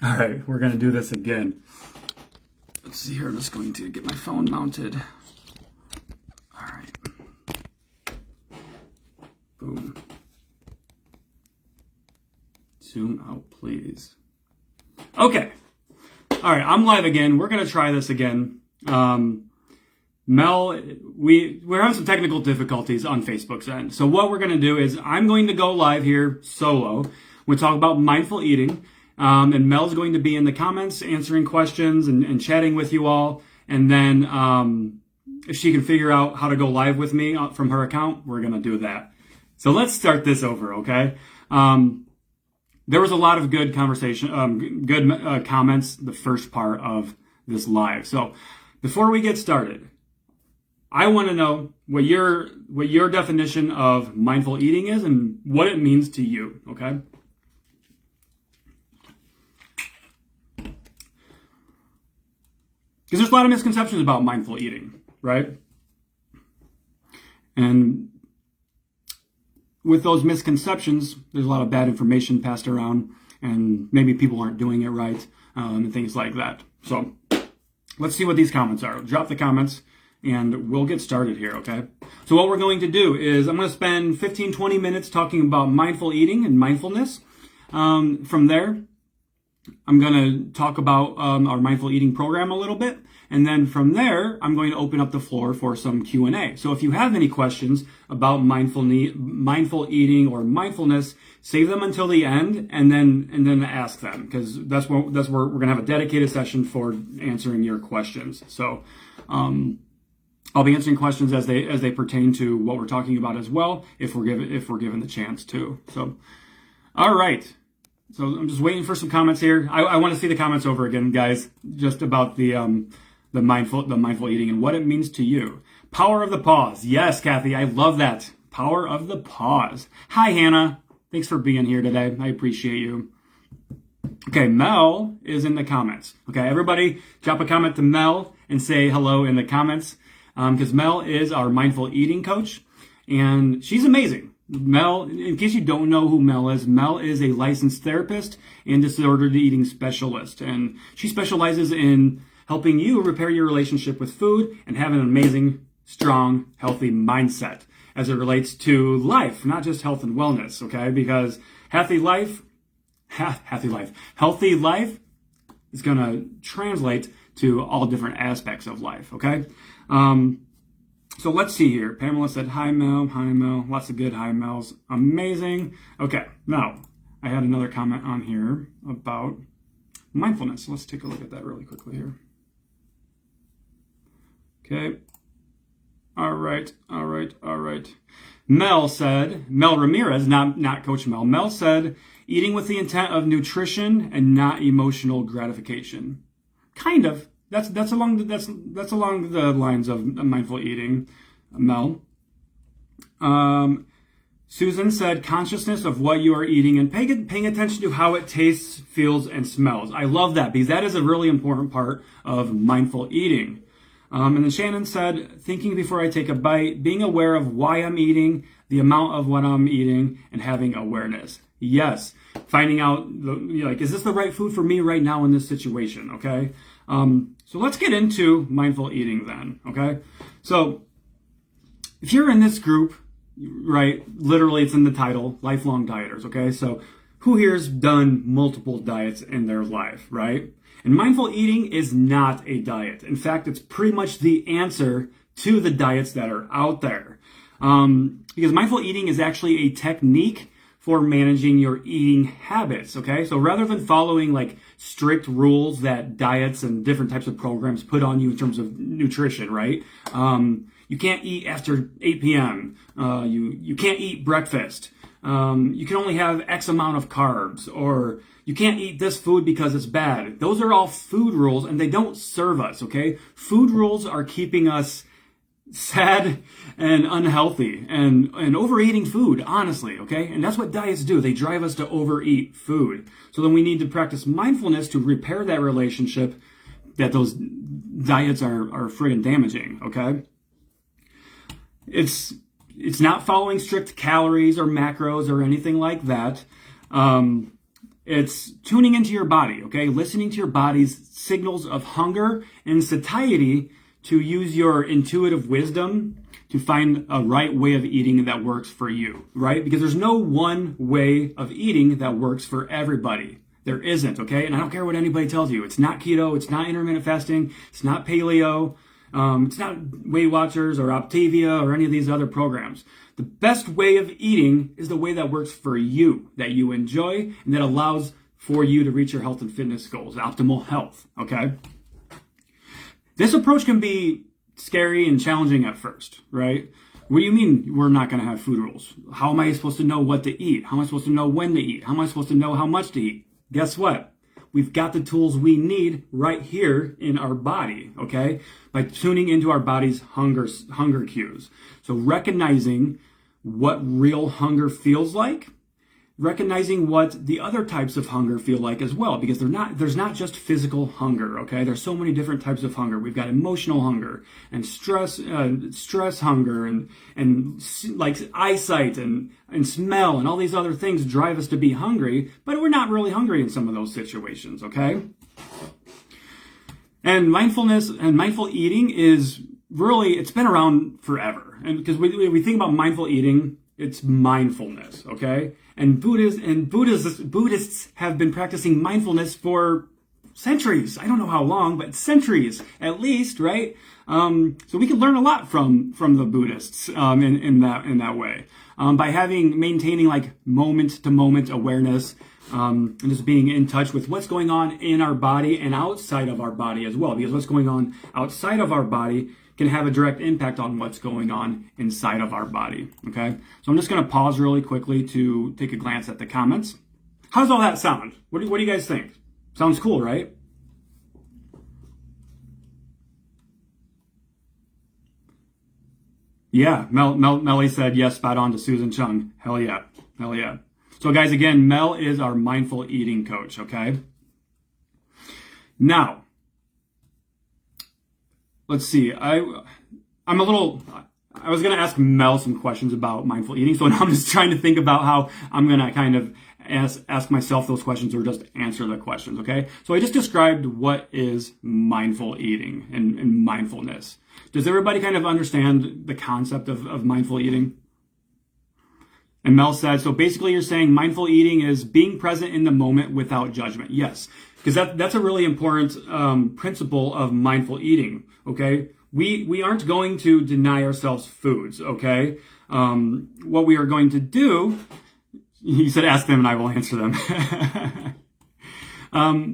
All right, we're going to do this again. Let's see here. I'm just going to get my phone mounted. All right. Boom. Zoom out, please. Okay. All right, I'm live again. We're going to try this again. Mel, we're having some technical difficulties on Facebook's end. So what we're going to do is I'm going to go live here solo. We'll talk about mindful eating. And Mel's going to be in the comments answering questions and chatting with you all. And then if she can figure out how to go live with me from her account, we're going to do that. So let's start this over, okay? There was a lot of good conversation, good comments the first part of this live. So before we get started, I want to know what your definition of mindful eating is and what it means to you, okay? Because there's a lot of misconceptions about mindful eating, right? And with those misconceptions, there's a lot of bad information passed around, and maybe people aren't doing it right, and things like that. So let's see what these comments are. Drop the comments, and we'll get started here, okay? So what we're going to do is I'm going to spend 15, 20 minutes talking about mindful eating and mindfulness. From there, I'm going to talk about our mindful eating program a little bit. And then from there, I'm going to open up the floor for some Q&A. So if you have any questions about mindful eating or mindfulness, save them until the end and then ask them, because that's where we're going to have a dedicated session for answering your questions. So I'll be answering questions as they pertain to what we're talking about as well, if we're given the chance to. So, all right. So I'm just waiting for some comments here. I want to see the comments over again, guys, just about the mindful eating and what it means to you. Power of the pause. Yes, Kathy, I love that. Power of the pause. Hi, Hannah. Thanks for being here today. I appreciate you. Okay, Mel is in the comments. Okay, everybody drop a comment to Mel and say hello in the comments, because Mel is our mindful eating coach, and she's amazing. Mel, in case you don't know who Mel is a licensed therapist and disordered eating specialist, and she specializes in helping you repair your relationship with food and have an amazing, strong, healthy mindset as it relates to life, not just health and wellness, okay? Because healthy life is going to translate to all different aspects of life, okay? So let's see here. Pamela said, hi, Mel. Hi, Mel. Lots of good hi, Mels. Amazing. Okay, now, I had another comment on here about mindfulness. Let's take a look at that really quickly here. Okay. All right. Mel Ramirez, not Coach Mel. Mel said, eating with the intent of nutrition and not emotional gratification. Kind of. That's along the lines of mindful eating, Mel. Susan said, consciousness of what you are eating and paying attention to how it tastes, feels, and smells. I love that, because that is a really important part of mindful eating. And then Shannon said, thinking before I take a bite, being aware of why I'm eating, the amount of what I'm eating, and having awareness. Yes, finding out, is this the right food for me right now in this situation, okay? So let's get into mindful eating then, okay? So if you're in this group, right, literally it's in the title, lifelong dieters, okay? So who here's done multiple diets in their life, right? And mindful eating is not a diet. In fact, it's pretty much the answer to the diets that are out there. Because mindful eating is actually a technique for managing your eating habits, okay? So rather than following like strict rules that diets and different types of programs put on you in terms of nutrition, right? You can't eat after 8 p.m. You can't eat breakfast. You can only have X amount of carbs, or you can't eat this food because it's bad. Those are all food rules, and they don't serve us, okay? Food rules are keeping us sad and unhealthy and overeating food, honestly, okay? And that's what diets do. They drive us to overeat food. So then we need to practice mindfulness to repair that relationship that those diets are friggin' damaging, okay? It's not following strict calories or macros or anything like that. It's tuning into your body, okay? Listening to your body's signals of hunger and satiety to use your intuitive wisdom to find a right way of eating that works for you, right? Because there's no one way of eating that works for everybody. There isn't, okay? And I don't care what anybody tells you. It's not keto, it's not intermittent fasting, it's not paleo, it's not Weight Watchers or Optavia or any of these other programs. The best way of eating is the way that works for you, that you enjoy, and that allows for you to reach your health and fitness goals, optimal health, okay? This approach can be scary and challenging at first, right? What do you mean we're not going to have food rules? How am I supposed to know what to eat? How am I supposed to know when to eat? How am I supposed to know how much to eat? Guess what? We've got the tools we need right here in our body, okay? By tuning into our body's hunger cues. So recognizing what real hunger feels like, recognizing what the other types of hunger feel like as well, because there's not just physical hunger, okay? There's so many different types of hunger. We've got emotional hunger and stress hunger and like eyesight and smell and all these other things drive us to be hungry, but we're not really hungry in some of those situations, okay? And mindfulness and mindful eating is really, it's been around forever. And because we think about mindful eating, it's mindfulness, okay? And Buddhists have been practicing mindfulness for centuries. I don't know how long, but centuries at least, right? So we can learn a lot from the Buddhists in that way by maintaining like moment to moment awareness and just being in touch with what's going on in our body and outside of our body as well. Because what's going on outside of our body can have a direct impact on what's going on inside of our body, okay? So I'm just going to pause really quickly to take a glance at the comments. How does all that sound? What do you guys think? Sounds cool, right? Yeah, Melly said yes, spot on to Susan Chung. Hell yeah, hell yeah. So guys, again, Mel is our mindful eating coach, okay? Now, let's see. I was going to ask Mel some questions about mindful eating, so now I'm just trying to think about how I'm going to kind of ask myself those questions or just answer the questions, okay? So I just described what is mindful eating and mindfulness. Does everybody kind of understand the concept of mindful eating? And Mel said, so basically you're saying mindful eating is being present in the moment without judgment. Yes, because that's a really important principle of mindful eating, okay? We aren't going to deny ourselves foods, okay? What we are going to do, he said, ask them and I will answer them.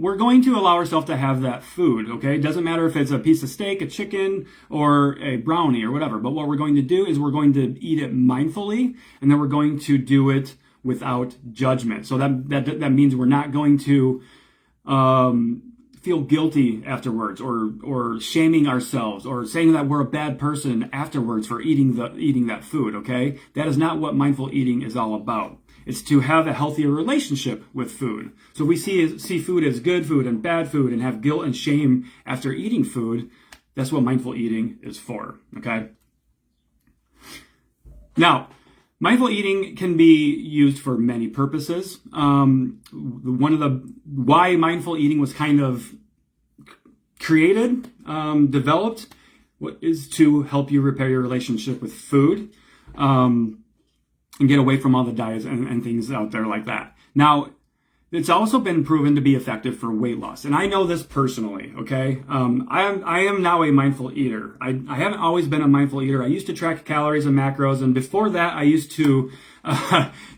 We're going to allow ourselves to have that food, okay? It doesn't matter if it's a piece of steak, a chicken, or a brownie or whatever. But what we're going to do is we're going to eat it mindfully, and then we're going to do it without judgment. So that means we're not going to feel guilty afterwards or shaming ourselves or saying that we're a bad person afterwards for eating that food, okay? That is not what mindful eating is all about. It's to have a healthier relationship with food. So we see food as good food and bad food and have guilt and shame after eating food. That's what mindful eating is for, okay? Now, mindful eating can be used for many purposes. Why mindful eating was kind of created, developed, is to help you repair your relationship with food. And get away from all the diets and things out there like that. Now, it's also been proven to be effective for weight loss. And I know this personally, okay? I am now a mindful eater. I haven't always been a mindful eater. I used to track calories and macros. And before that, I used to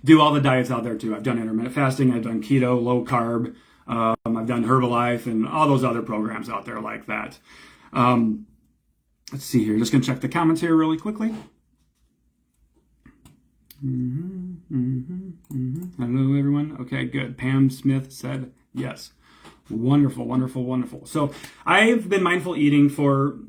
do all the diets out there too. I've done intermittent fasting. I've done keto, low carb. I've done Herbalife and all those other programs out there like that. Let's see here. Just going to check the comments here really quickly. Hello, everyone. Okay, good. Pam Smith said yes. Wonderful, wonderful, wonderful. So I've been mindful eating for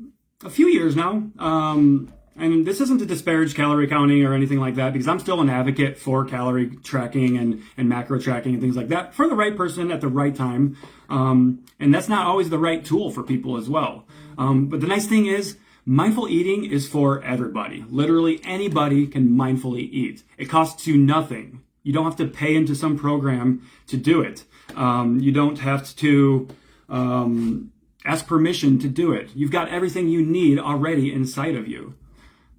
a few years now. And this isn't to disparage calorie counting or anything like that, because I'm still an advocate for calorie tracking and macro tracking and things like that for the right person at the right time. And that's not always the right tool for people as well. But the nice thing is, mindful eating is for everybody. Literally anybody can mindfully eat. It costs you nothing, You don't have to pay into some program to do it. You don't have to ask permission to do it. You've got everything you need already inside of you.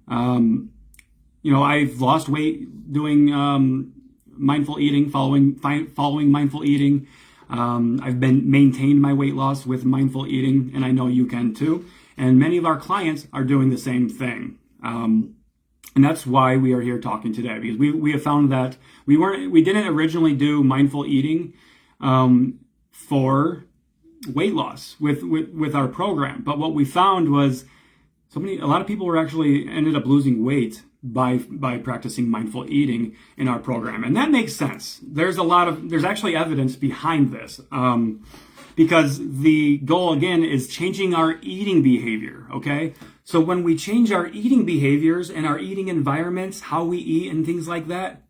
I've lost weight doing mindful eating, following mindful eating. I've maintained my weight loss with mindful eating, and I know you can too. And many of our clients are doing the same thing. And that's why we are here talking today, because we have found that we didn't originally do mindful eating for weight loss with our program. But what we found was a lot of people were actually ended up losing weight by practicing mindful eating in our program. And that makes sense. There's actually evidence behind this. Because the goal, again, is changing our eating behavior, okay? So when we change our eating behaviors and our eating environments, how we eat and things like that,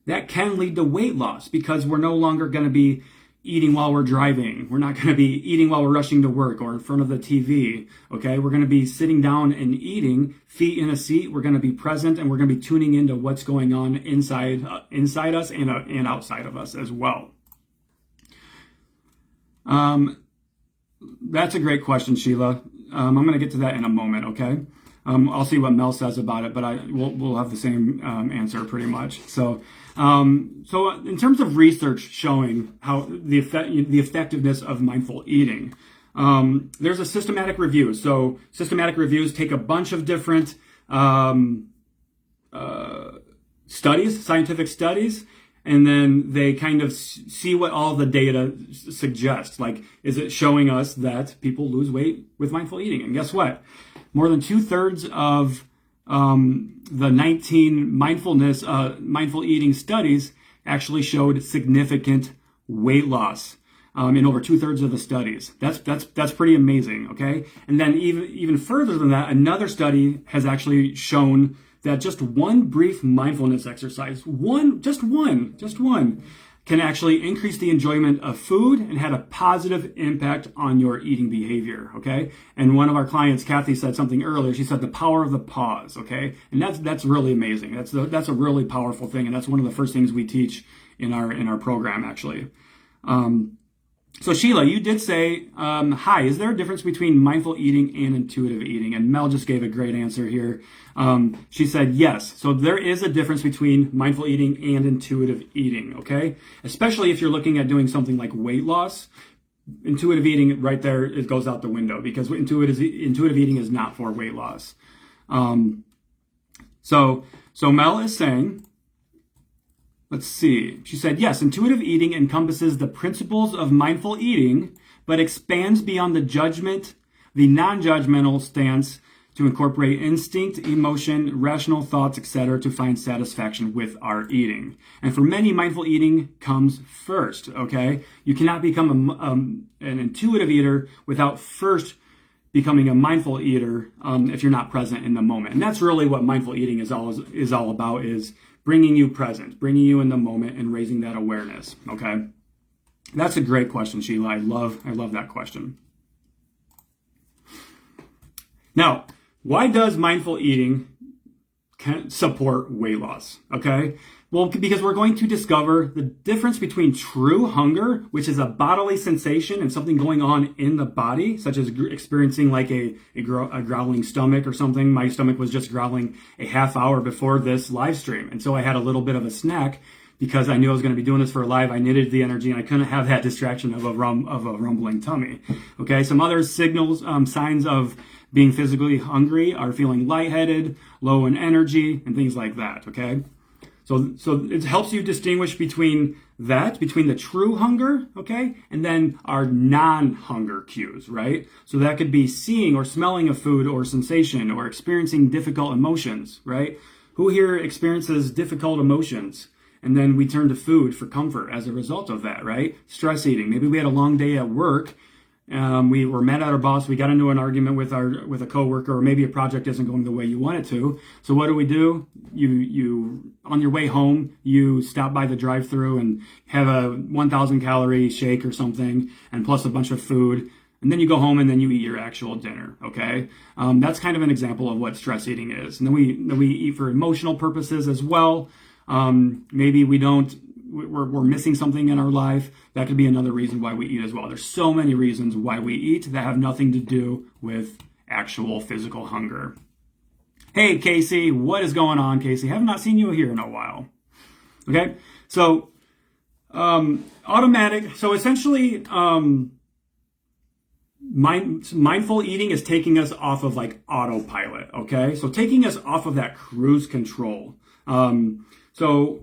that can lead to weight loss, because we're no longer going to be eating while we're driving. We're not going to be eating while we're rushing to work or in front of the TV, okay? We're going to be sitting down and eating, feet in a seat. We're going to be present, and we're going to be tuning into what's going on inside us and outside of us as well. That's a great question, Sheila. I'm going to get to that in a moment, okay? I'll see what Mel says about it, but we'll have the same answer pretty much. So in terms of research showing how the effectiveness of mindful eating, there's a systematic review. So systematic reviews take a bunch of different scientific studies, and then they kind of see what all the data suggests. Like, is it showing us that people lose weight with mindful eating? And guess what? More than 2/3 of the 19 mindful eating studies actually showed significant weight loss in over 2/3 of the studies. That's pretty amazing, okay? And then even further than that, another study has actually shown that just one brief mindfulness exercise, just one, can actually increase the enjoyment of food and had a positive impact on your eating behavior, okay? And one of our clients, Kathy, said something earlier. She said the power of the pause, okay? And that's really amazing. That's a really powerful thing, and that's one of the first things we teach in our program, actually. So Sheila, you did say, hi, is there a difference between mindful eating and intuitive eating? And Mel just gave a great answer here. She said, yes. So there is a difference between mindful eating and intuitive eating, okay? Especially if you're looking at doing something like weight loss. Intuitive eating right there, it goes out the window, because intuitive eating is not for weight loss. So Mel is saying, let's see. She said, yes, intuitive eating encompasses the principles of mindful eating, but expands beyond the non-judgmental stance to incorporate instinct, emotion, rational thoughts, etc., to find satisfaction with our eating. And for many, mindful eating comes first, okay? You cannot become an intuitive eater without first becoming a mindful eater if you're not present in the moment. And that's really what mindful eating is all about, is bringing you present, bringing you in the moment, and raising that awareness, okay? That's a great question, Sheila. I love that question. Now, why does mindful eating support weight loss, okay? Well, because we're going to discover the difference between true hunger, which is a bodily sensation and something going on in the body, such as experiencing like a growling stomach or something. My stomach was just growling a half hour before this live stream. And so I had a little bit of a snack because I knew I was going to be doing this for a live. I needed the energy, and I couldn't have that distraction of a rumbling tummy. Okay, some other signals, signs of being physically hungry are feeling lightheaded, low in energy, and things like that, okay? So it helps you distinguish between the true hunger, okay, and then our non-hunger cues, right? So that could be seeing or smelling a food or sensation, or experiencing difficult emotions, right? Who here experiences difficult emotions? And then we turn to food for comfort as a result of that, right? Stress eating. Maybe we had a long day at work. We were mad at our boss. We got into an argument with a coworker, or maybe a project isn't going the way you want it to. So what do? You on your way home, you stop by the drive-thru and have a 1,000 calorie shake or something, and plus a bunch of food. And then you go home and then you eat your actual dinner, okay? That's kind of an example of what stress eating is. And then we eat for emotional purposes as well. Maybe we're missing something in our life. That could be another reason why we eat as well. There's so many reasons why we eat that have nothing to do with actual physical hunger. Hey, Casey, what is going on, Casey? Have not seen you here in a while. Okay, so automatic. So essentially, mindful eating is taking us off of like autopilot. Okay, so taking us off of that cruise control. So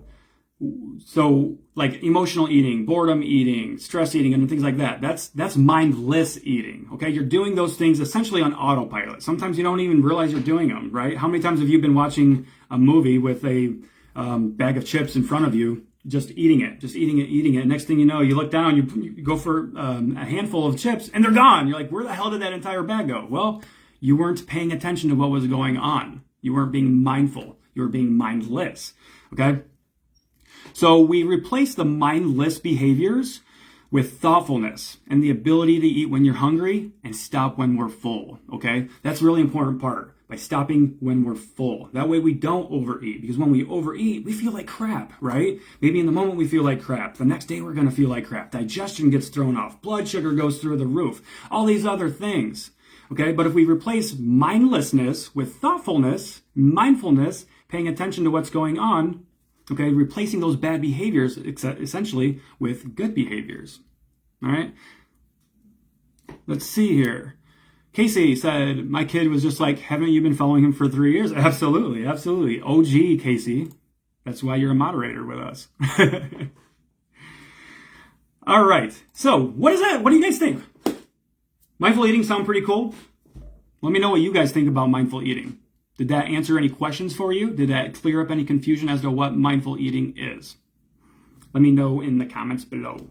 like emotional eating, boredom eating, stress eating, and things like that. That's mindless eating. Okay, you're doing those things essentially on autopilot. Sometimes you don't even realize you're doing them. Right? How many times have you been watching a movie with a bag of chips in front of you, just eating it. Next thing you know, you look down, you go for a handful of chips, and they're gone. You're like, where the hell did that entire bag go? Well, you weren't paying attention to what was going on. You weren't being mindful. You were being mindless. Okay? So we replace the mindless behaviors with thoughtfulness and the ability to eat when you're hungry and stop when we're full. Okay? That's a really important part. By stopping when we're full. That way we don't overeat. Because when we overeat, we feel like crap, right? Maybe in the moment we feel like crap. The next day we're going to feel like crap. Digestion gets thrown off. Blood sugar goes through the roof. All these other things. Okay? But if we replace mindlessness with thoughtfulness, mindfulness, paying attention to what's going on, okay, replacing those bad behaviors essentially with good behaviors. All right? Let's see here. Casey said, my kid was just like, haven't you been following him for 3 years? Absolutely. OG, Casey. That's why you're a moderator with us. All right. So what is that? What do you guys think? Mindful eating sound pretty cool? Let me know what you guys think about mindful eating. Did that answer any questions for you? Did that clear up any confusion as to what mindful eating is? Let me know in the comments below.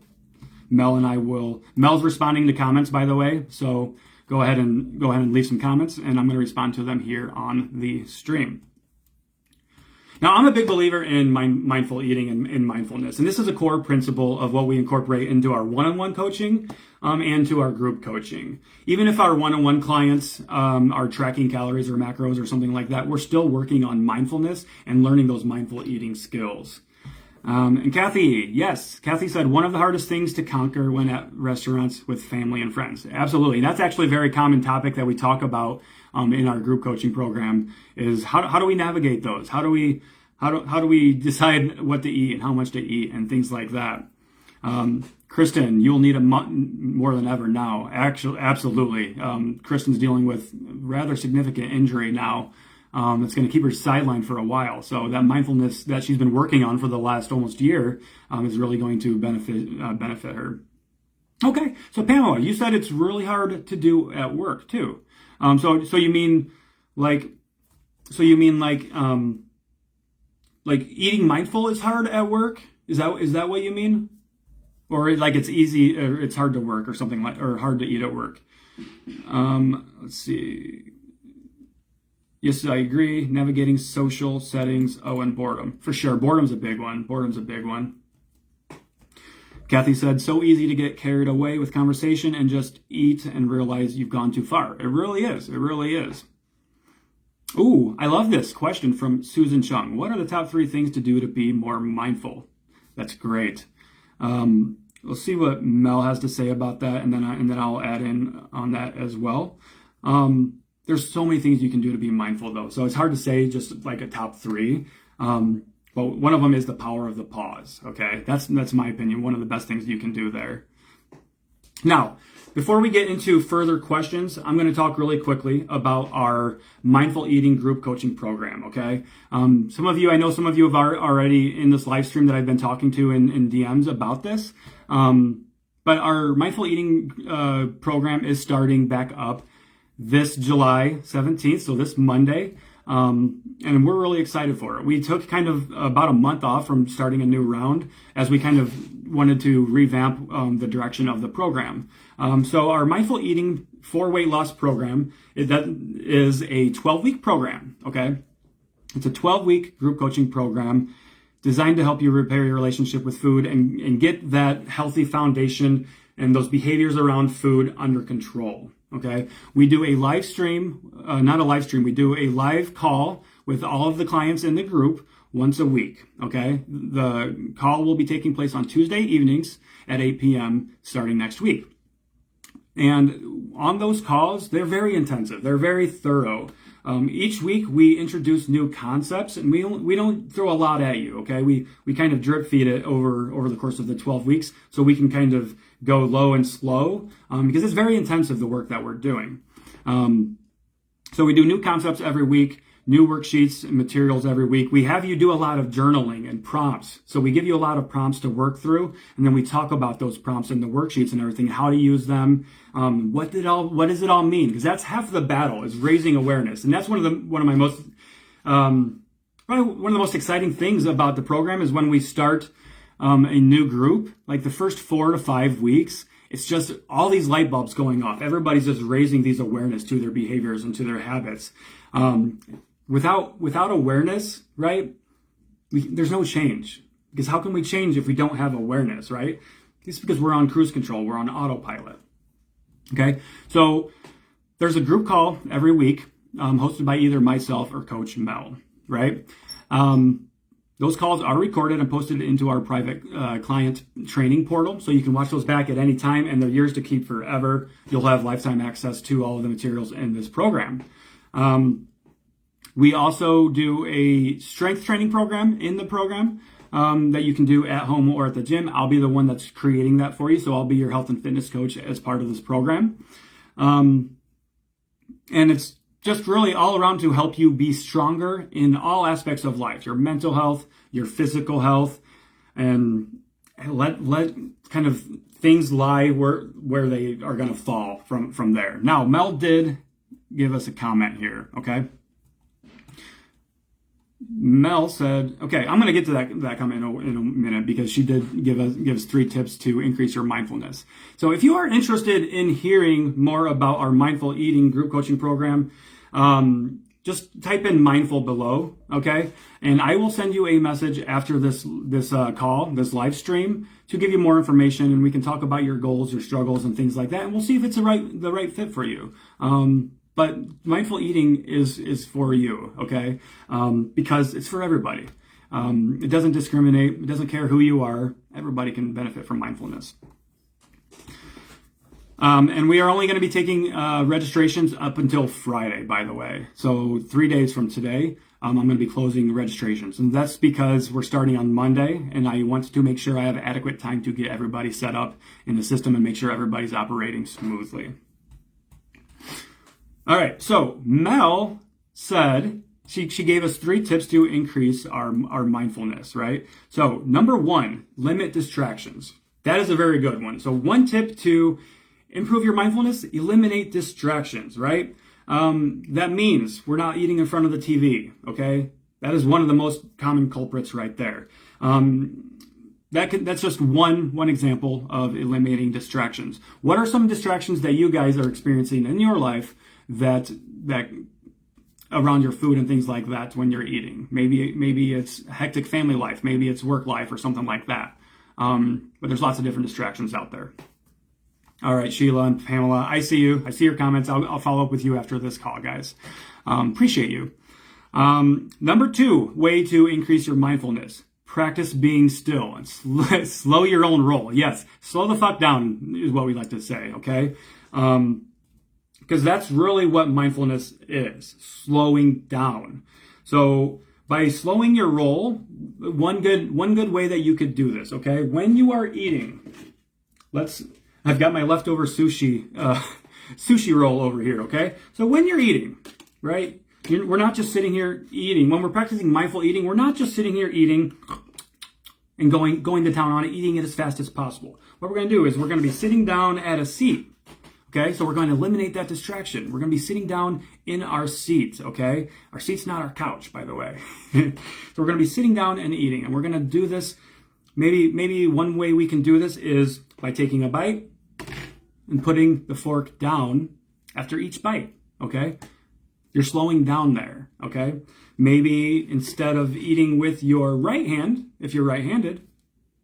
Mel's responding to comments, by the way. So go ahead and leave some comments, and I'm going to respond to them here on the stream. Now, I'm a big believer in mindful eating and mindfulness, and this is a core principle of what we incorporate into our one-on-one coaching and to our group coaching. Even if our one-on-one clients are tracking calories or macros or something like that, we're still working on mindfulness and learning those mindful eating skills. And Kathy, yes, Kathy said one of the hardest things to conquer when at restaurants with family and friends. Absolutely. That's actually a very common topic that we talk about in our group coaching program is how do we navigate those? How do we decide what to eat and how much to eat and things like that? Kristen, you'll need a more than ever now. Actually, absolutely. Kristen's dealing with rather significant injury now. That's going to keep her sidelined for a while. So that mindfulness that she's been working on for the last almost year is really going to benefit her. Okay, so Pamela, you said it's really hard to do at work too. So you mean like eating mindful is hard at work? Is that what you mean? Or like it's easy, or it's hard to work, or something like, or hard to eat at work? Let's see. Yes, I agree. Navigating social settings. Oh, and boredom. For sure. Boredom's a big one. Kathy said, so easy to get carried away with conversation and just eat and realize you've gone too far. It really is. Ooh, I love this question from Susan Chung. What are the top 3 things to do to be more mindful? That's great. We'll see what Mel has to say about that, and then I'll add in on that as well. There's so many things you can do to be mindful, though. So it's hard to say just like a top 3. But one of them is the power of the pause. Okay, that's my opinion. One of the best things you can do there. Now, before we get into further questions, I'm going to talk really quickly about our mindful eating group coaching program. Okay, I know some of you have already in this live stream that I've been talking to in DMs about this. But our mindful eating program is starting back up this July 17th, so this Monday, and we're really excited for it. We took kind of about a month off from starting a new round as we kind of wanted to revamp the direction of the program. So our mindful eating for weight loss program is a 12-week program, okay? It's a 12-week group coaching program designed to help you repair your relationship with food and get that healthy foundation and those behaviors around food under control. Okay, we do a live stream, we do a live call with all of the clients in the group once a week, okay? The call will be taking place on Tuesday evenings at 8 p.m. starting next week. And on those calls, they're very intensive. They're very thorough. Each week we introduce new concepts, and we don't throw a lot at you, okay? We kind of drip feed it over the course of the 12 weeks so we can kind of go low and slow because it's very intensive, the work that we're doing. So we do new concepts every week, new worksheets and materials every week. We have you do a lot of journaling and prompts. So we give you a lot of prompts to work through, and then we talk about those prompts in the worksheets and everything, how to use them. What does it all mean? Because that's half the battle, is raising awareness. And that's one of my most, probably one of the most exciting things about the program is when we start a new group, like the first 4 to 5 weeks, it's just all these light bulbs going off. Everybody's just raising these awareness to their behaviors and to their habits. Without awareness, right, there's no change. Because how can we change if we don't have awareness, right? It's because we're on cruise control. We're on autopilot. Okay, so there's a group call every week hosted by either myself or Coach Mel, right? Those calls are recorded and posted into our private client training portal, so you can watch those back at any time, and they're yours to keep forever. You'll have lifetime access to all of the materials in this program. We also do a strength training program in the program that you can do at home or at the gym. I'll be the one that's creating that for you, so I'll be your health and fitness coach as part of this program. And it's just really all around to help you be stronger in all aspects of life, your mental health, your physical health, and let kind of things lie where they are going to fall from there. Now, Mel did give us a comment here, okay? Mel said, okay, I'm going to get to that comment in a minute because she did give us 3 tips to increase your mindfulness. So if you are interested in hearing more about our mindful eating group coaching program, just type in mindful below, okay? And I will send you a message after this call, this live stream, to give you more information, and we can talk about your goals, your struggles, and things like that, and we'll see if it's the right fit for you. But mindful eating is for you, okay? Because it's for everybody. It doesn't discriminate. It doesn't care who you are. Everybody can benefit from mindfulness. And we are only going to be taking registrations up until Friday, by the way. So 3 days from today, I'm going to be closing registrations. And that's because we're starting on Monday, and I want to make sure I have adequate time to get everybody set up in the system and make sure everybody's operating smoothly. All right, so Mel said, she gave us 3 tips to increase our mindfulness, right? So number 1, limit distractions. That is a very good one. So 1 tip to improve your mindfulness, eliminate distractions, right? That means we're not eating in front of the TV, okay? That is one of the most common culprits right there. That's just one example of eliminating distractions. What are some distractions that you guys are experiencing in your life that around your food and things like that when you're eating? Maybe it's hectic family life, maybe it's work life or something like that. But there's lots of different distractions out there. All right, Sheila and Pamela, I see you. I see your comments. I'll follow up with you after this call, guys. Appreciate you. Number 2, way to increase your mindfulness. Practice being still and slow your own roll. Yes, slow the fuck down is what we like to say, okay? Because that's really what mindfulness is, slowing down. So by slowing your roll, one good way that you could do this, okay? When you are eating, I've got my leftover sushi roll over here, okay? So when you're eating, right? We're not just sitting here eating. When we're practicing mindful eating, we're not just sitting here eating and going to town on it, eating it as fast as possible. What we're going to do is we're going to be sitting down at a seat. Okay, so we're going to eliminate that distraction. We're going to be sitting down in our seat, okay? Our seat's not our couch, by the way. So we're going to be sitting down and eating, and we're going to do this. Maybe one way we can do this is by taking a bite and putting the fork down after each bite, okay? You're slowing down there, okay? Maybe instead of eating with your right hand, if you're right-handed,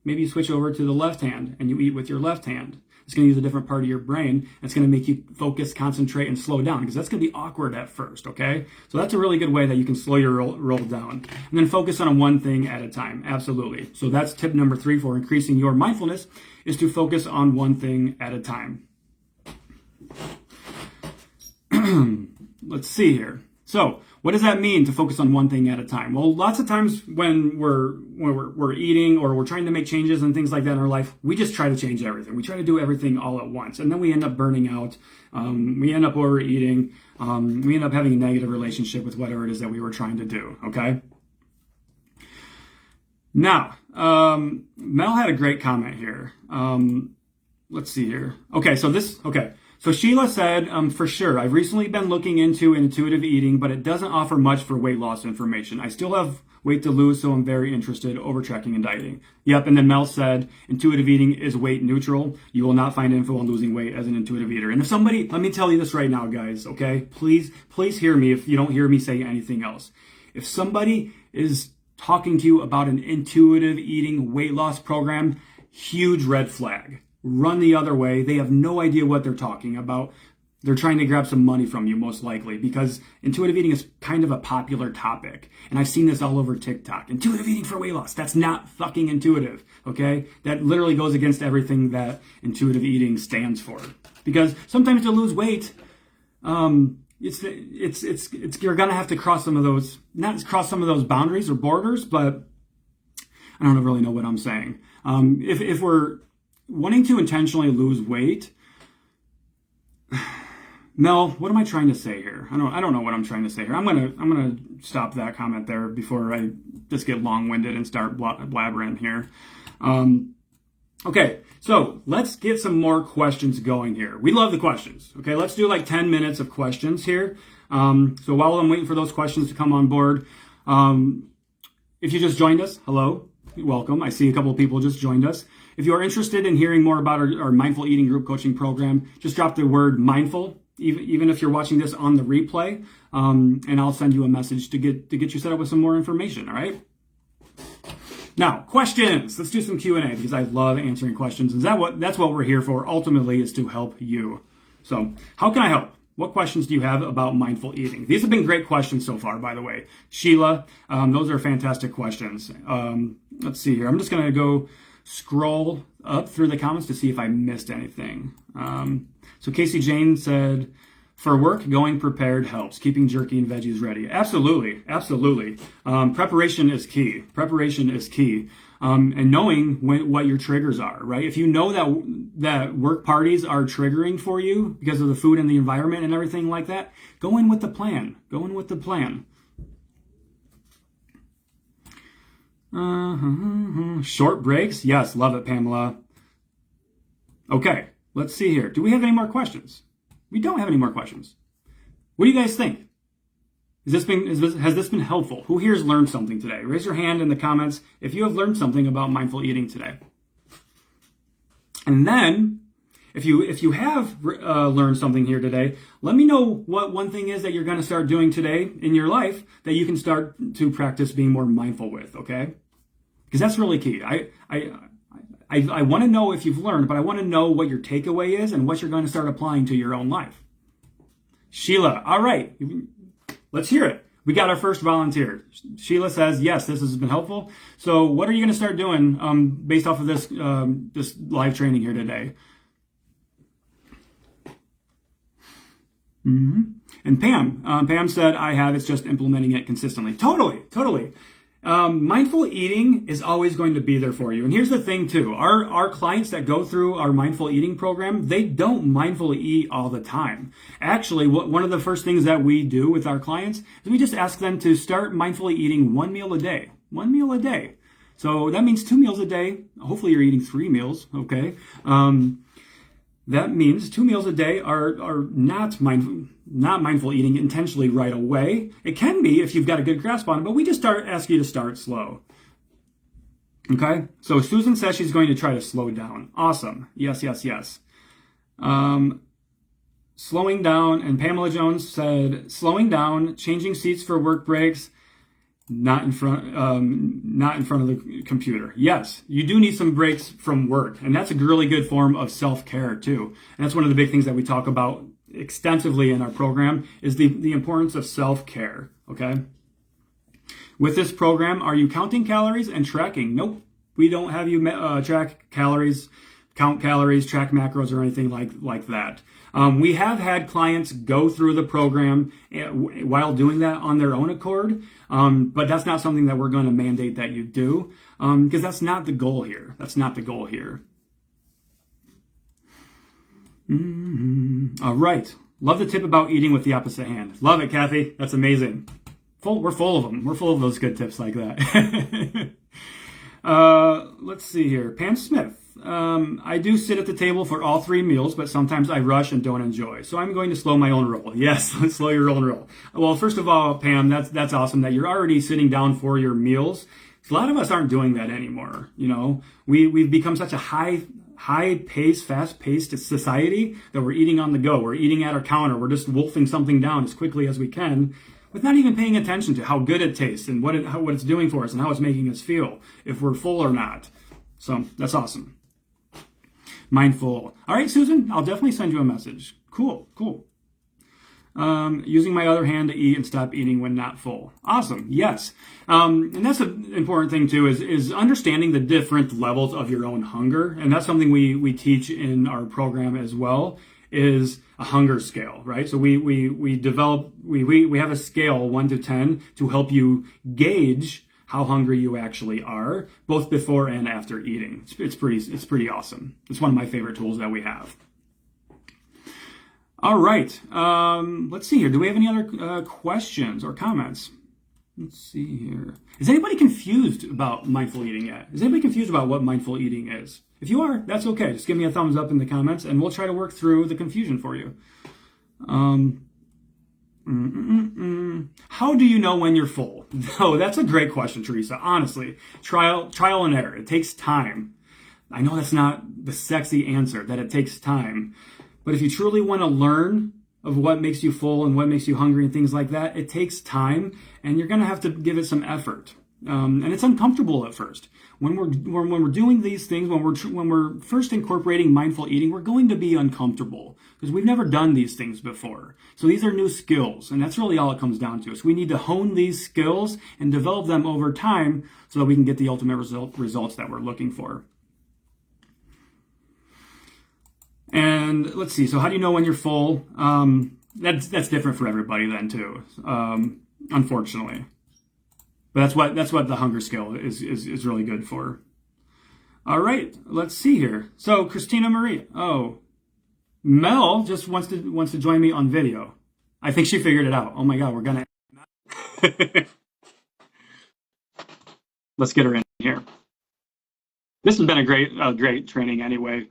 maybe you switch over to the left hand and you eat with your left hand. It's going to use a different part of your brain. It's going to make you focus, concentrate, and slow down, because that's going to be awkward at first, okay? So that's a really good way that you can slow your roll down. And then focus on one thing at a time, absolutely. So that's tip number 3 for increasing your mindfulness, is to focus on one thing at a time. Let's see here. So what does that mean to focus on one thing at a time? Well, lots of times when we're eating or we're trying to make changes and things like that in our life, we just try to change everything. We try to do everything all at once, and then we end up burning out. We end up overeating. We end up having a negative relationship with whatever it is that we were trying to do. Okay. Now, Mel had a great comment here. Let's see here. Okay, so Sheila said, for sure, I've recently been looking into intuitive eating, but it doesn't offer much for weight loss information. I still have weight to lose, so I'm very interested over tracking and dieting. Yep, and then Mel said, intuitive eating is weight neutral. You will not find info on losing weight as an intuitive eater. And if somebody, let me tell you this right now, guys, okay? Please hear me if you don't hear me say anything else. If somebody is talking to you about an intuitive eating weight loss program, huge red flag. Run the other way. They have no idea what they're talking about. They're trying to grab some money from you, most likely, because intuitive eating is kind of a popular topic. And I've seen this all over TikTok. Intuitive eating for weight loss. That's not fucking intuitive, okay? That literally goes against everything that intuitive eating stands for. Because sometimes to lose weight, you're gonna have to cross some of those, not cross some of those boundaries or borders, but I don't really know what I'm saying. If we're wanting to intentionally lose weight, Mel, what am I trying to say here? I don't know what I'm trying to say here. I'm gonna stop that comment there before I just get long-winded and start blabbering here. Okay, so let's get some more questions going here. We love the questions. Okay, let's do like 10 minutes of questions here. So while I'm waiting for those questions to come on board, if you just joined us, hello, welcome. I see a couple of people just joined us. If you are interested in hearing more about our mindful eating group coaching program, just drop the word mindful, even if you're watching this on the replay, and I'll send you a message to get you set up with some more information, all right? Now, questions. Let's do some Q&A, because I love answering questions. That's what we're here for, ultimately, is to help you. So how can I help? What questions do you have about mindful eating? These have been great questions so far, by the way. Sheila, those are fantastic questions. Let's see here. I'm just going to go scroll up through the comments to see if I missed anything. So Casey Jane said, for work, going prepared helps. Keeping jerky and veggies ready. Absolutely. Preparation is key. And knowing what your triggers are, right? If you know that work parties are triggering for you because of the food and the environment and everything like that, go in with the plan. Short breaks? Yes, love it, Pamela. Okay, let's see here. Do we have any more questions? We don't have any more questions. What do you guys think? Has this been helpful? Who here has learned something today? Raise your hand in the comments if you have learned something about mindful eating today. And then, if you have learned something here today, let me know what one thing is that you're going to start doing today in your life that you can start to practice being more mindful with, okay? Because that's really key. I want to know if you've learned, but I want to know what your takeaway is and what you're going to start applying to your own life. Sheila, all right. Let's hear it. We got our first volunteer. Sheila says, yes, this has been helpful. So what are you going to start doing based off of this live training here today? And Pam said, I have. It's just implementing it consistently. Totally. Mindful eating is always going to be there for you. And here's the thing too, our clients that go through our mindful eating program, they don't mindfully eat all the time. Actually, one of the first things that we do with our clients is we just ask them to start mindfully eating one meal a day. So that means 2 meals a day. Hopefully you're eating 3 meals, okay? That means 2 meals a day are not mindful eating intentionally right away. It can be if you've got a good grasp on it, but we just ask you to start slow. Okay? So Susan says she's going to try to slow down. Awesome. Yes. Slowing down, and Pamela Jones said, slowing down, changing seats for work breaks, not in front of the computer. Yes, you do need some breaks from work, and that's a really good form of self-care too. And that's one of the big things that we talk about extensively in our program is the importance of self-care. Okay. With this program, are you counting calories and tracking? Nope. We don't have you track calories, count calories, track macros, or anything like that. We have had clients go through the program while doing that on their own accord, but that's not something that we're going to mandate that you do, because that's not the goal here. That's not the goal here. All right. Love the tip about eating with the opposite hand. Love it, Kathy. That's amazing. We're full of them. We're full of those good tips like that. Let's see here. Pam Smith. I do sit at the table for all 3 meals, but sometimes I rush and don't enjoy. So I'm going to slow my own roll. Yes, slow your own roll. Well, first of all, Pam, that's awesome that you're already sitting down for your meals. A lot of us aren't doing that anymore. You know, we've become such a high-paced, fast-paced society that we're eating on the go. We're eating at our counter. We're just wolfing something down as quickly as we can, with not even paying attention to how good it tastes and what it's doing for us and how it's making us feel, if we're full or not. So that's awesome. Mindful. All right, Susan, I'll definitely send you a message. Cool. Using my other hand to eat and stop eating when not full. Awesome. Yes. And that's an important thing too, is understanding the different levels of your own hunger. And that's something we teach in our program as well, is a hunger scale, right? So we have a scale 1 to 10 to help you gauge how hungry you actually are, both before and after eating. It's pretty awesome. It's one of my favorite tools that we have. All right. Let's see here. Do we have any other questions or comments? Let's see here. Is anybody confused about mindful eating yet? Is anybody confused about what mindful eating is? If you are, that's okay. Just give me a thumbs up in the comments and we'll try to work through the confusion for you. How do you know when you're full? Oh, that's a great question, Teresa. Honestly, trial and error. It takes time. I know that's not the sexy answer, that it takes time. But if you truly want to learn of what makes you full and what makes you hungry and things like that, it takes time, and you're going to have to give it some effort. And it's uncomfortable at first. When we're doing these things, when we're first incorporating mindful eating, we're going to be uncomfortable because we've never done these things before. So these are new skills, and that's really all it comes down to. So we need to hone these skills and develop them over time so that we can get the ultimate results that we're looking for. And let's see. So how do you know when you're full? That's different for everybody then too, unfortunately. But that's what the hunger scale is really good for. All right, let's see here. So Christina Marie. Oh, Mel just wants to join me on video. I think she figured it out. Oh my God, we're gonna. Let's get her in here. This has been a great training anyway.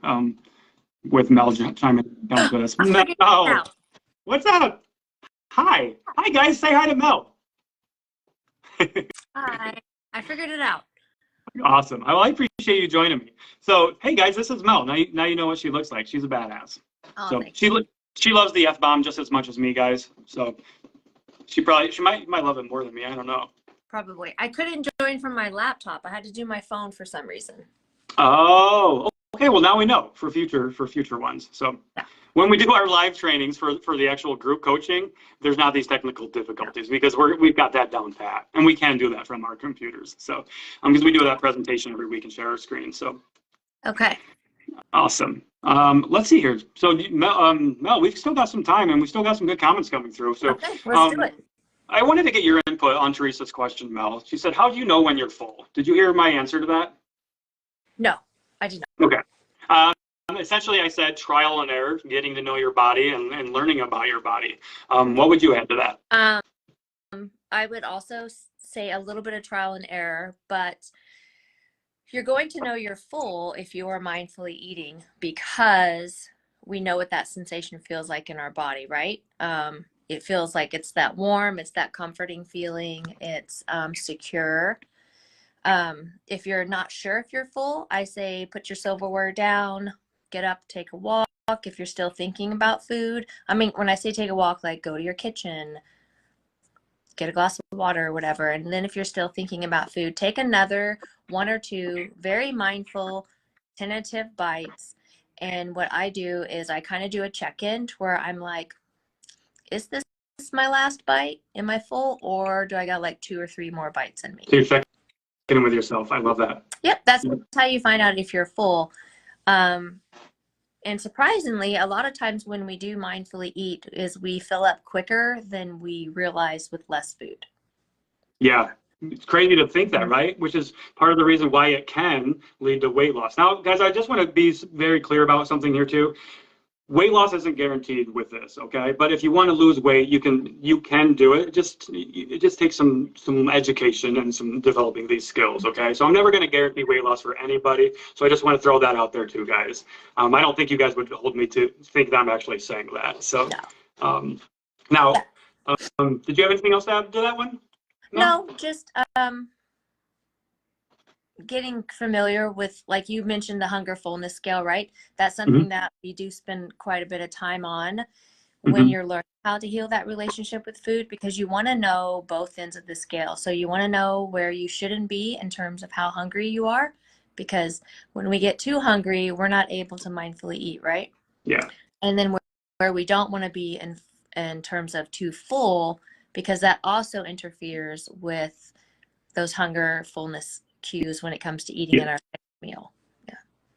With Mel chiming in with us. Mel, what's up? Hi guys. Say hi to Mel. Hi, I figured it out. Awesome. I appreciate you joining me. So, hey guys, this is Mel. Now you know what she looks like. She's a badass. Oh, so she loves the F-bomb just as much as me, guys. So she might love it more than me. I don't know. Probably. I couldn't join from my laptop. I had to do my phone for some reason. Oh, okay. Well, now we know for future ones. So. Yeah. When we do our live trainings for the actual group coaching, there's not these technical difficulties because we've got that down pat, and we can do that from our computers. So, because we do that presentation every week and share our screen. So, okay, awesome. Let's see here. So, Mel, we've still got some time, and we still got some good comments coming through. So, okay, let's do it. I wanted to get your input on Teresa's question, Mel. She said, "How do you know when you're full?" Did you hear my answer to that? No, I did not. Okay. Essentially, I said trial and error, getting to know your body and learning about your body. What would you add to that? I would also say a little bit of trial and error, but you're going to know you're full if you are mindfully eating because we know what that sensation feels like in our body, right? It feels like it's that warm, it's that comforting feeling, it's secure. If you're not sure if you're full, I say put your silverware down, get up, take a walk. If you're still thinking about food, I mean, when I say take a walk, like go to your kitchen, get a glass of water or whatever. And then if you're still thinking about food, take another one or two very mindful, tentative bites. And what I do is I kind of do a check-in where I'm like, is this my last bite? Am I full? Or do I got like 2 or 3 more bites in me? So you're checking in with yourself. I love that. Yep, that's how you find out if you're full. And surprisingly, a lot of times when we do mindfully eat is we fill up quicker than we realize with less food. Yeah, it's crazy to think that, right? Which is part of the reason why it can lead to weight loss. Now, guys, I just want to be very clear about something here too. Weight loss isn't guaranteed with this, okay? But if you want to lose weight, you can do it. It just takes some education and some developing these skills, okay? So I'm never going to guarantee weight loss for anybody. So I just want to throw that out there too, guys. I don't think you guys would hold me to think that I'm actually saying that. So now, did you have anything else to add to that one? No, just getting familiar with, like you mentioned, the hunger fullness scale, right? That's something that we do spend quite a bit of time on when you're learning how to heal that relationship with food, because you want to know both ends of the scale. So you want to know where you shouldn't be in terms of how hungry you are, because when we get too hungry, we're not able to mindfully eat, right? Yeah. And then where we don't want to be in terms of too full, because that also interferes with those hunger fullness cues when it comes to eating in our meal.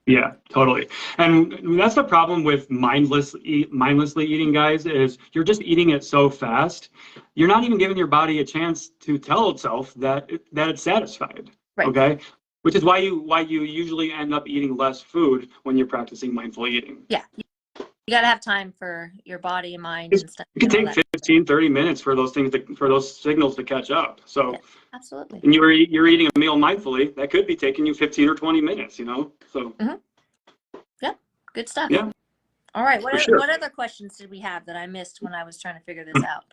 Yeah, totally. And that's the problem with mindlessly eating, guys, is you're just eating it so fast. You're not even giving your body a chance to tell itself that it's satisfied. Right. Okay? Which is why you usually end up eating less food when you're practicing mindful eating. Yeah. You got to have time for your body and mind and stuff. It can take 15, 30 minutes for those signals to catch up. So yeah, absolutely. And you're eating a meal mindfully, that could be taking you 15 or 20 minutes, So yeah, good stuff. Yeah. All right. What other questions did we have that I missed when I was trying to figure this out?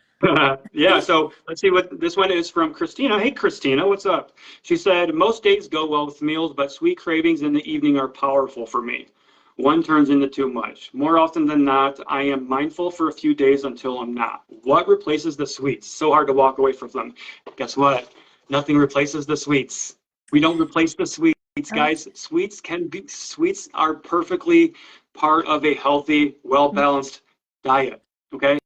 Yeah, so let's see what this one is from Christina. Hey, Christina, what's up? She said, most days go well with meals, but sweet cravings in the evening are powerful for me. One turns into too much. More often than not, I am mindful for a few days until I'm not. What replaces the sweets? So hard to walk away from them. Guess what? Nothing replaces the sweets. We don't replace the sweets, guys. Sweets are perfectly part of a healthy, well-balanced diet, okay?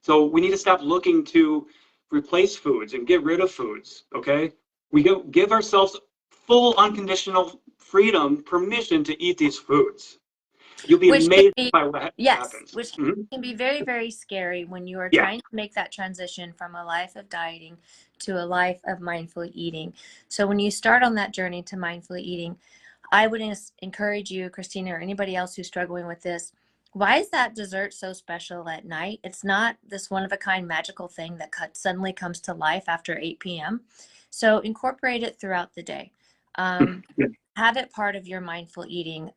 So we need to stop looking to replace foods and get rid of foods, okay? We give ourselves full unconditional freedom, permission to eat these foods. You'll be amazed by what happens. Which can be very, very scary when you are trying to make that transition from a life of dieting to a life of mindful eating. So when you start on that journey to mindfully eating, I would encourage you, Christina, or anybody else who's struggling with this, why is that dessert so special at night? It's not this one-of-a-kind magical thing that suddenly comes to life after 8 p.m. So incorporate it throughout the day. Have it part of your mindful eating.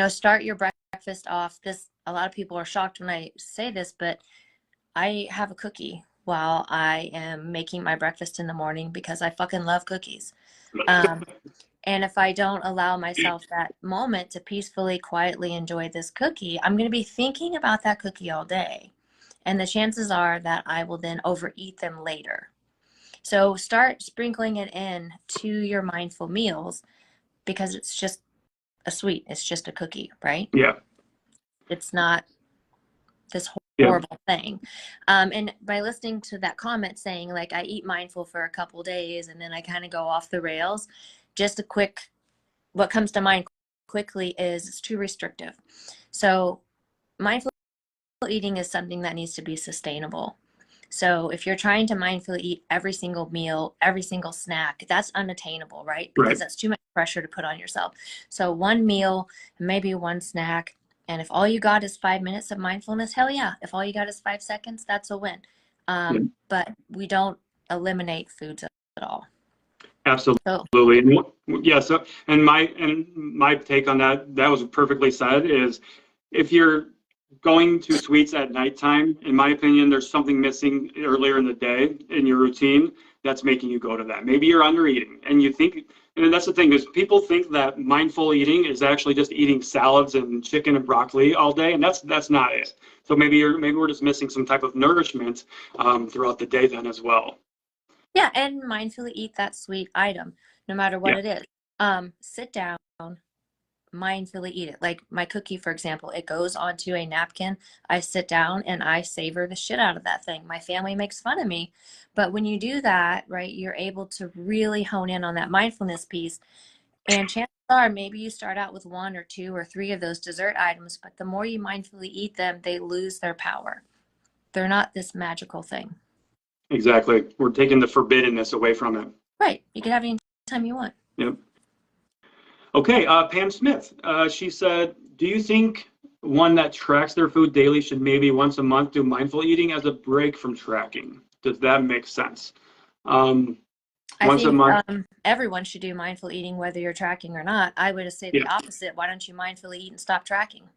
Start your breakfast off. A lot of people are shocked when I say this, but I have a cookie while I am making my breakfast in the morning because I fucking love cookies. And if I don't allow myself that moment to peacefully, quietly enjoy this cookie, I'm going to be thinking about that cookie all day. And the chances are that I will then overeat them later. So start sprinkling it in to your mindful meals, because it's just a sweet. It's just a cookie, right? Yeah. It's not this horrible thing. And by listening to that comment saying, like, I eat mindful for a couple days and then I kind of go off the rails, just what comes to mind quickly is it's too restrictive. So mindful eating is something that needs to be sustainable. So if you're trying to mindfully eat every single meal, every single snack, that's unattainable, right? Because that's too much pressure to put on yourself. So one meal, maybe one snack. And if all you got is 5 minutes of mindfulness, hell yeah. If all you got is 5 seconds, that's a win. But we don't eliminate foods at all. Absolutely. So, and my take on that was perfectly said, is if you're going to sweets at nighttime, in my opinion, there's something missing earlier in the day in your routine that's making you go to that. Maybe you're under eating and you think And that's the thing is people think that mindful eating is actually just eating salads and chicken and broccoli all day, and that's not it. So maybe we're just missing some type of nourishment throughout the day then as well. Yeah, and mindfully eat that sweet item, no matter what Yeah. it is. Sit down, mindfully eat it. Like my cookie, for example, it goes onto a napkin. I sit down and I savor the shit out of that thing. My family makes fun of me, but when you do that, right, you're able to really hone in on that mindfulness piece. And chances are maybe you start out with 1 or 2 or 3 of those dessert items, but the more you mindfully eat them, they lose their power. They're not this magical thing. Exactly. We're taking the forbiddenness away from it. Right. You can have any time you want. Yep. Okay, Pam Smith. She said, do you think one that tracks their food daily should maybe once a month do mindful eating as a break from tracking? Does that make sense? I Once a think month. everyone should do mindful eating, whether you're tracking or not. I would say the Yeah. opposite. Why don't you mindfully eat and stop tracking?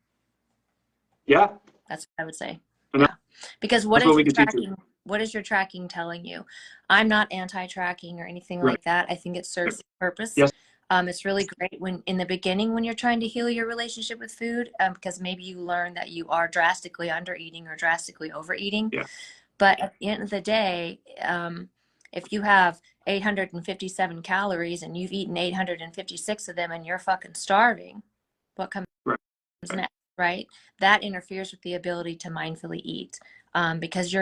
Yeah. That's what I would say. And Yeah. Because that's what we could teach you. what is your tracking telling you? I'm not anti-tracking or anything Right. like that. I think it serves a purpose. Yes. It's really great when in the beginning when you're trying to heal your relationship with food, because maybe you learn that you are drastically under eating or drastically overeating. Yeah. But at the end of the day, if you have 857 calories and you've eaten 856 of them and you're fucking starving, what comes next, right? That interferes with the ability to mindfully eat, because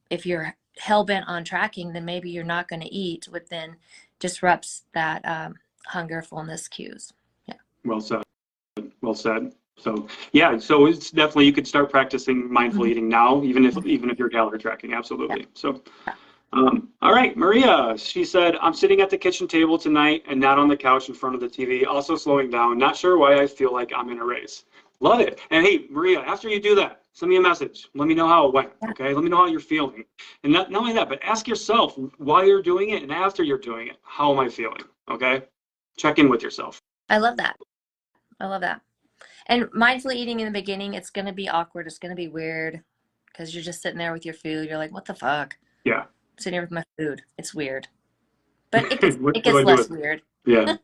if you're hell-bent on tracking, then maybe you're not going to eat, which then disrupts that hunger, fullness cues. Yeah. Well said. Well said. So yeah, so it's definitely you could start practicing mindful eating now, even if you're calorie tracking. Absolutely. So, all right, Maria. She said, I'm sitting at the kitchen table tonight and not on the couch in front of the TV. Also slowing down. Not sure why I feel like I'm in a race. Love it. And hey, Maria, after you do that, send me a message. Let me know how it went. Okay. Let me know how you're feeling. And not only that, but ask yourself why you're doing it and after you're doing it, how am I feeling? Okay. Check in with yourself. I love that. I love that. And mindfully eating in the beginning, it's going to be awkward. It's going to be weird because you're just sitting there with your food. You're like, what the fuck? Yeah. I'm sitting here with my food. It's weird. But it gets less weird. Yeah.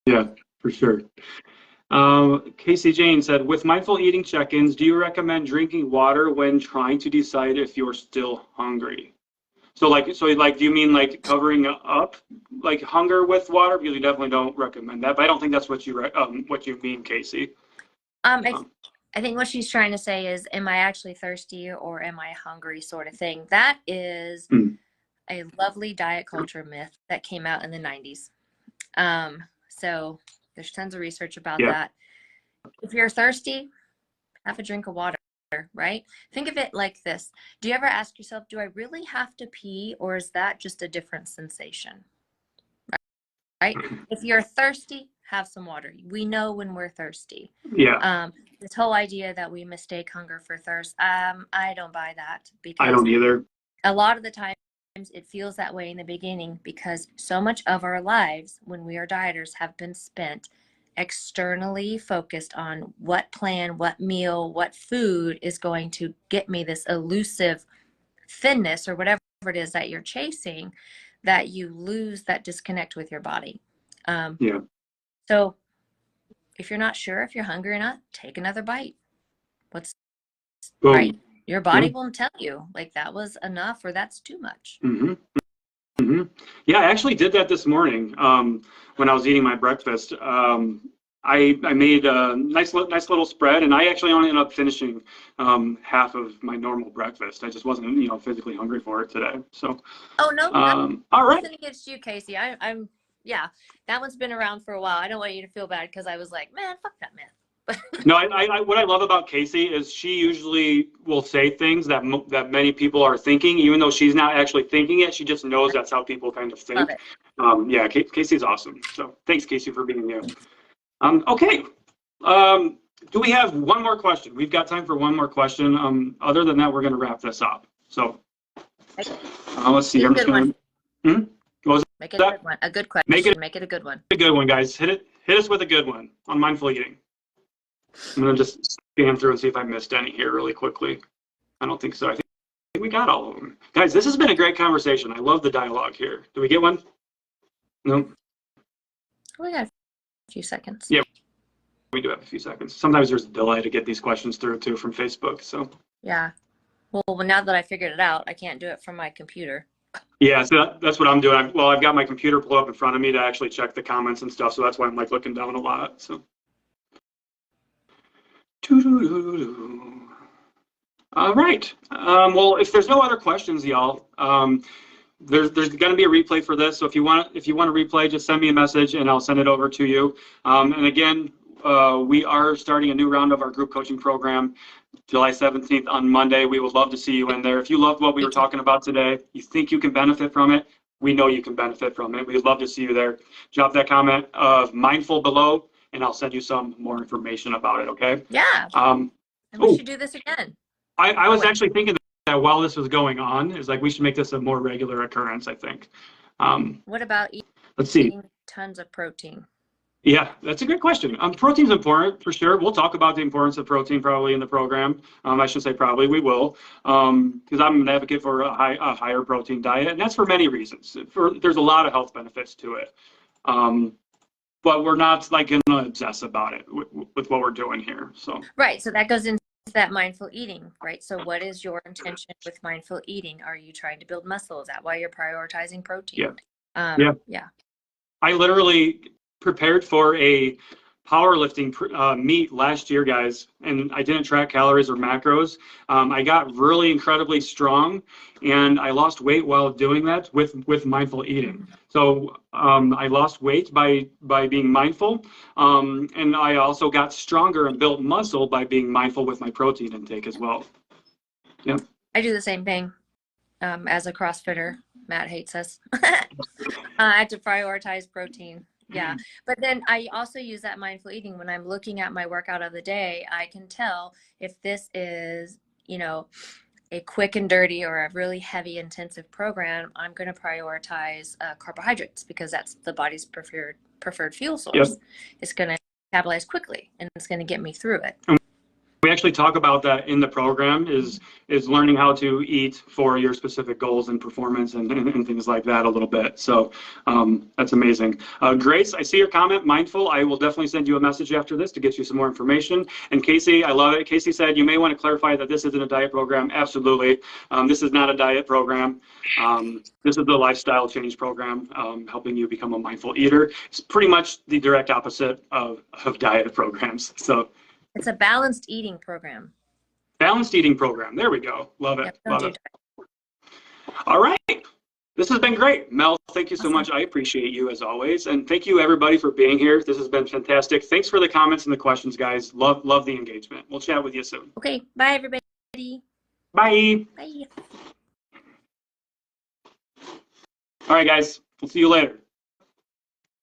Yeah, for sure. Casey Jane said, with mindful eating check-ins, do you recommend drinking water when trying to decide if you're still hungry? So do you mean like covering up like hunger with water? Because you definitely don't recommend that, but I don't think that's what you mean, Casey. I think what she's trying to say is, am I actually thirsty or am I hungry, sort of thing. That is a lovely diet culture myth that came out in the 90s. So there's tons of research about that. If you're thirsty, have a drink of water, right? Think of it like this. Do you ever ask yourself, do I really have to pee, or is that just a different sensation? Right? If you're thirsty, have some water. We know when we're thirsty. Yeah. This whole idea that we mistake hunger for thirst, I don't buy that, because I don't either. a lot of the times it feels that way in the beginning because so much of our lives when we are dieters have been spent externally focused on what plan, what meal, what food is going to get me this elusive thinness or whatever it is that you're chasing, that you lose that disconnect with your body. So if you're not sure if you're hungry or not, take another bite. Right? Your body won't tell you like that was enough or that's too much. Yeah, I actually did that this morning when I was eating my breakfast. I made a nice little spread, and I actually only ended up finishing half of my normal breakfast. I just wasn't, physically hungry for it today. So. Oh no. All right. Nothing against you, Casey. I'm yeah. That one's been around for a while. I don't want you to feel bad because I was like, man, fuck that myth. No, what I love about Casey is she usually will say things that many people are thinking, even though she's not actually thinking it. She just knows that's how people kind of think. Love it. Yeah, Casey's awesome. So thanks, Casey, for being here. Okay. Do we have one more question? We've got time for one more question. Other than that, we're going to wrap this up. So let's see. I'm just going to. Make it a good one. A good question. Make it a good one. A good one, guys. Hit us with a good one on mindful eating. I'm going to just scan through and see if I missed any here really quickly. I don't think so. I think we got all of them. Guys, this has been a great conversation. I love the dialogue here. Do we get one? No? We got a few seconds. Yeah. We do have a few seconds. Sometimes there's a delay to get these questions through too from Facebook. So Yeah. Well, now that I figured it out, I can't do it from my computer. yeah, so that's what I'm doing. I've got my computer pulled up in front of me to actually check the comments and stuff. So that's why I'm like looking down a lot. So. All right. Well, if there's no other questions, y'all, there's going to be a replay for this. So if you want to replay, just send me a message and I'll send it over to you. And again, we are starting a new round of our group coaching program, July 17th on Monday. We would love to see you in there. If you loved what we were talking about today, you think you can benefit from it, we know you can benefit from it. We'd love to see you there. Drop that comment of mindful below, and I'll send you some more information about it, okay? Yeah. And we should do this again. I was actually thinking that while this was going on, is like we should make this a more regular occurrence, I think. What about eating tons of protein? Yeah, that's a good question. Protein's important for sure. We'll talk about the importance of protein probably in the program. I should say probably, we will, because I'm an advocate for a higher protein diet, and that's for many reasons. There's a lot of health benefits to it, but we're not like going to obsess about it with what we're doing here. So right, so that goes into that mindful eating, right? So what is your intention with mindful eating? Are you trying to build muscle? Is that why you're prioritizing protein? Yeah. I literally prepared for a powerlifting meet last year, guys, and I didn't track calories or macros. I got really incredibly strong, and I lost weight while doing that with mindful eating. So I lost weight by being mindful, and I also got stronger and built muscle by being mindful with my protein intake as well. Yeah, I do the same thing. As a CrossFitter, Matt hates us. I have to prioritize protein. Yeah. But then I also use that mindful eating when I'm looking at my workout of the day. I can tell if this is, a quick and dirty or a really heavy intensive program. I'm going to prioritize carbohydrates because that's the body's preferred fuel source. Yep. It's going to metabolize quickly and it's going to get me through it. We actually talk about that in the program, is learning how to eat for your specific goals and performance and things like that a little bit. So that's amazing. Grace, I see your comment, mindful. I will definitely send you a message after this to get you some more information. And Casey, I love it. Casey said, you may want to clarify that this isn't a diet program. Absolutely. This is not a diet program. This is the lifestyle change program, helping you become a mindful eater. It's pretty much the direct opposite of diet programs. So it's a balanced eating program. Balanced eating program. There we go. Love it. Yep, Love it. All right. This has been great. Mel, thank you so much. I appreciate you as always. And thank you everybody for being here. This has been fantastic. Thanks for the comments and the questions, guys. Love the engagement. We'll chat with you soon. Okay. Bye, everybody. Bye. Bye. All right, guys. We'll see you later.